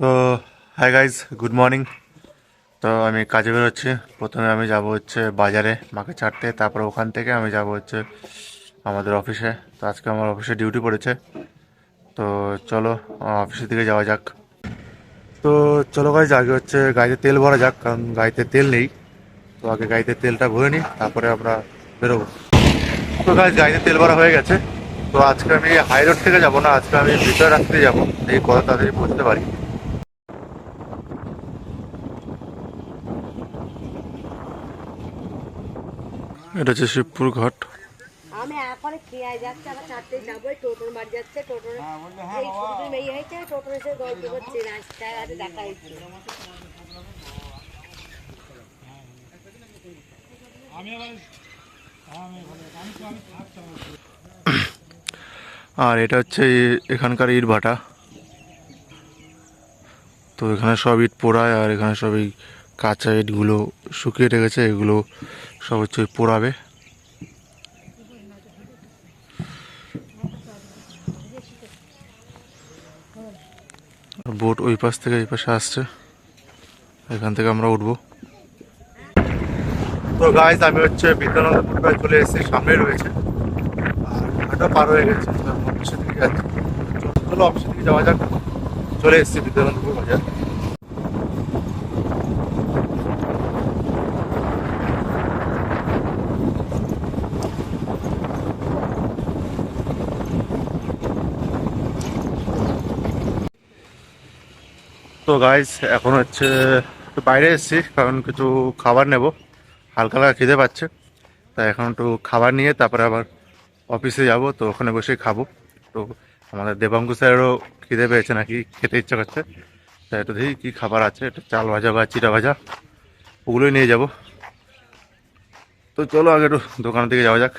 তো hi guys, good morning. তো আমি কাজে বেরোচ্ছি। প্রথমে আমি যাব হচ্ছে বাজারে মাকে ছাড়তে, তারপর ওখান থেকে আমি যাব হচ্ছে আমাদের অফিসে। তো আজকে আমার অফিসে ডিউটি পড়েছে। তো চলো অফিসের দিকে যাওয়া যাক। তো চলো গাইজ, আগে হচ্ছে গাড়িতে তেল ভরা যাক, কারণ গাড়িতে তেল নেই। তো আগে গাড়িতে তেলটা ভরে নিই, তারপরে আমরা বেরোবো। তো গাইজ, গাড়িতে তেল ভরা হয়ে গেছে। তো আজকে আমি হাই রোড থেকে যাব না, আজকে আমি ভিতরে রাস্তা দিয়ে যাবো, এই কত তাড়াতাড়ি পৌঁছতে পারি। এটা হচ্ছে শিবপুর ঘাট। আমি এখন খেয়ে যাচ্ছে, আবার চারটে যাবো, টোটোর মার যাচ্ছে, টোটোর এই ছোটো মেয়ে হয়েছে, টোটোর এসে গল্প করছে, রাস্তায় আর দেখা হচ্ছে। আর এটা হচ্ছে এখানকার ইট ভাটা। তো এখানে সব ইট পোড়ায়, আর এখানে সব এই কাঁচা ইটগুলো শুকিয়ে রেখেছে, এগুলো সব হচ্ছে পোড়াবে। বোট ওই পাশ থেকে এই পাশে আসছে, এখান থেকে আমরা উঠবো। তো গাইজ, আমি হচ্ছে বিদ্যানন্দপুর প্রায় চলে এসেছি, সামনে রয়েছে। আর ঘাটও পার হয়ে গেছে, অফিসের দিকে যাচ্ছি। চলো অফিসের দিকে যাওয়া যাক। চলে এসেছি বিদ্যানন্দপুর বাজার। তো গাইজ, এখন হচ্ছে একটু বাইরে এসেছি, কারণ কিছু খাবার নেব। হালকা হালকা খিদে পাচ্ছে, তাই এখন একটু খাবার নিয়ে তারপরে আবার অফিসে যাব। তো ওখানে বসে খাবো। তো আমাদের দেবাঙ্কু স্যারেরও খিদে পেয়েছে, নাকি খেতে ইচ্ছা করছে। তাই একটু দেখি কী খাবার আছে, একটু চাল ভাজা বা চিড়া ভাজা, ওগুলোই নিয়ে যাব। তো চলো আগে একটু দোকানের দিকে যাওয়া যাক।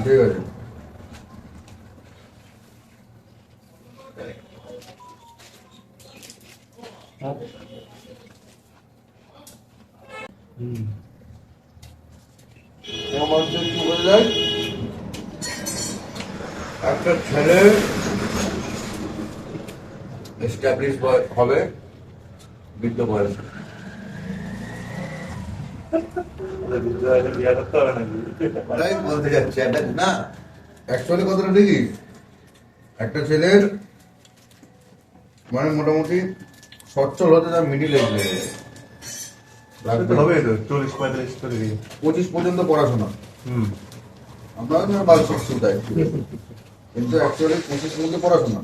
ঠিক আছে। একটা ছেলে এস্টাবলিশ হবে বৃদ্ধ বয়সে। তাই বলতে যাচ্ছি না, অ্যাকচুয়ালি কথাটা ঠিকই। একটা ছেলের মানে মোটামুটি সচ্ছল হতে তার মিডিল এজ লেগে হবে, তো 40-45 25 পর্যন্ত পড়াশোনা। আমরা বাল শিখছি তাই, কিন্তু অ্যাকচুয়ালি 25 পর্যন্ত পড়াশোনা,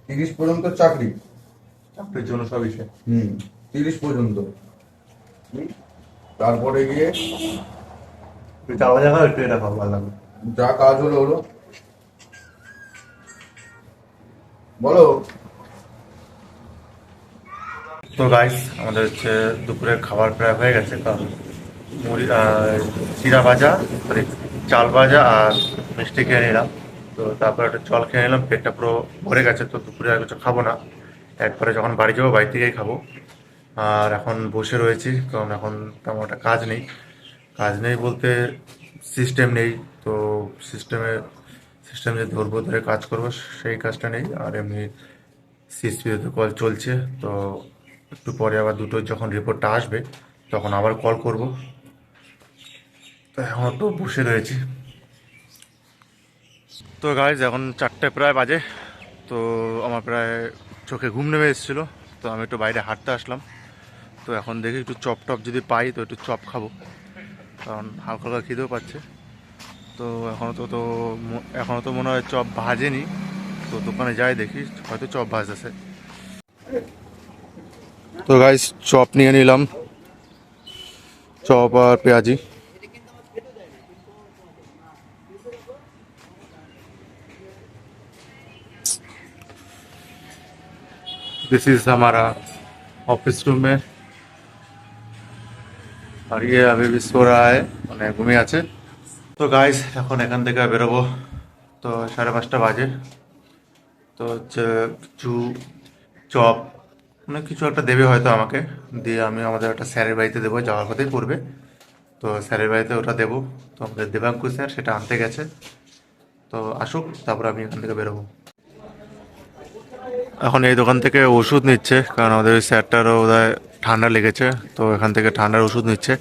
30 পর্যন্ত চাকরি, চাকরির জন্য সব বিষয় 30 পর্যন্ত। তারপরে গিয়ে যা কাজ হলো হলো। বলো। তো গাইস, আমাদের হচ্ছে দুপুরের খাবার প্রায় হয়ে গেছে, কারণ মুড়ি চিড়া ভাজা, সরি চাল ভাজা আর মিষ্টি খেয়ে নিলাম। তো তারপর একটা জল খেয়ে নিলাম, পেটটা পুরো ভরে গেছে। তো দুপুরে আর কিছু খাবো না, একবারে যখন বাড়ি যাবো বাড়ি থেকেই খাবো। আর এখন বসে রয়েছি, কারণ এখন তেমন একটা কাজ নেই। কাজ নেই বলতে সিস্টেম নেই। তো সিস্টেম যে ধরবো, ধরে কাজ করবো, সেই কাজটা নেই। আর এমনি সিএসপিতে কল চলছে। তো একটু পরে আবার দুটোর যখন রিপোর্টটা আসবে, তখন আবার কল করব। তো এখন একটু বসে রয়েছি। তো গাইজ, এখন 4টে প্রায় বাজে। তো আমার প্রায় চোখে ঘুম নেমে এসেছিলো। তো আমি একটু বাইরে হাঁটতে আসলাম। তো এখন দেখি একটু চপ টপ যদি পাই, তো একটু চপ খাবো, কারণ হালকা হালকা খিদেও পাচ্ছে। তো এখনও তো মনে হয় চপ ভাজেনি। তো দোকানে যাই, দেখি হয়তো চপ ভাজতেছে। তো গাইস, চপ নিয়ে নিলাম, চপ আর পেঁয়াজি। दिस इज हमारा ऑफिस रूम में और ये अभी भी सो रहा है মানে ঘুমিয়ে আছে। তো গাইস এখন এখান থেকে বেরোবো, তো 5:30 বাজে। তো হচ্ছে কিছু চপ মানে কিছু একটা দেবে হয়তো আমাকে, দিয়ে আমি আমাদের একটা স্যারের বাড়িতে দেবো, যাওয়ার পথেই পড়বে। তো স্যারের বাড়িতে ওটা দেবো। তো আমাদের দেবাঙ্কু স্যার সেটা আনতে গেছে, তো আসুক তারপর আমি এখান থেকে বেরোবো। এখন এই দোকান থেকে ওষুধ নিচ্ছে, কারণ আমাদের ওই স্যারটারও বোধহয় ঠান্ডা লেগেছে, তো এখান থেকে ঠান্ডার ওষুধ নিচ্ছে।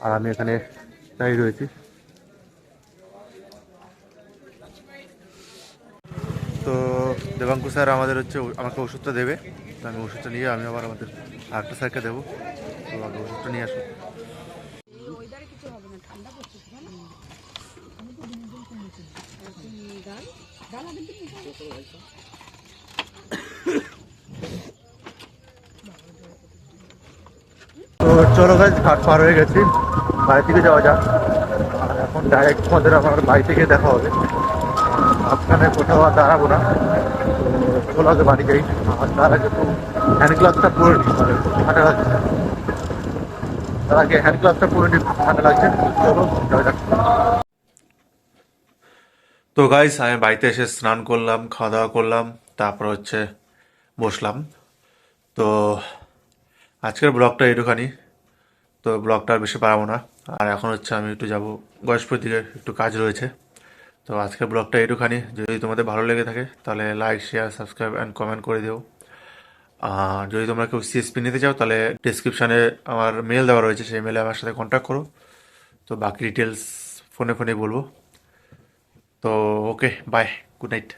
আর আমি এখানে দাঁড়িয়ে রয়েছি। তো দেবাঙ্কু স্যার আমাদের হচ্ছে আমাকে ওষুধটা দেবে, তো আমি ওষুধটা নিয়ে আমি আবার আমাদের আরেকটা স্যারকে দেবো। তো আগে ওষুধটা নিয়ে আসুন। তো চলো গাছ ঘাট পার হয়ে গেছি, বাড়ি থেকে যাওয়া যাক। আর এখন ডাইরেক্ট আমাদের আমার বাড়ি থেকে দেখা হবে, মাঝখানে কোথাও আর দাঁড়াবো না। তো চলো আগে বাড়ি যাই, আর তার আগে তো হ্যান্ড গ্লাভসটা পরে নিই, মানে খুব ঠান্ডা লাগছে। তার আগে হ্যান্ড গ্লাভসটা পরে নিই, খুব ঠান্ডা লাগছে। চলো যাওয়া যাক। তো গাইস আমি বাড়িতে এসে স্নান করলাম, খাওয়া দাওয়া করলাম, তারপর হচ্ছে বসলাম। তো আজকের ব্লগটা একটুখানি, তো ব্লগটা আর বেশি বাড়াবো না। আর এখন হচ্ছে আমি একটু যাব গয়েশপুর দিকে, একটু কাজ রয়েছে। তো আজকের ব্লগটা একটুখানি, যদি তোমাদের ভালো লেগে থাকে তাহলে like share subscribe and comment করে দিও। আর যদি তোমরা কেউ সিএসপি নিতে চাও তাহলে ডিসক্রিপশানে আমার মেল দেওয়া রয়েছে, সেই মেলে আমার সাথে কন্ট্যাক্ট করো। তো বাকি ডিটেলস ফোনে ফোনে বলবো। তো ওকে, বাই, গুড নাইট।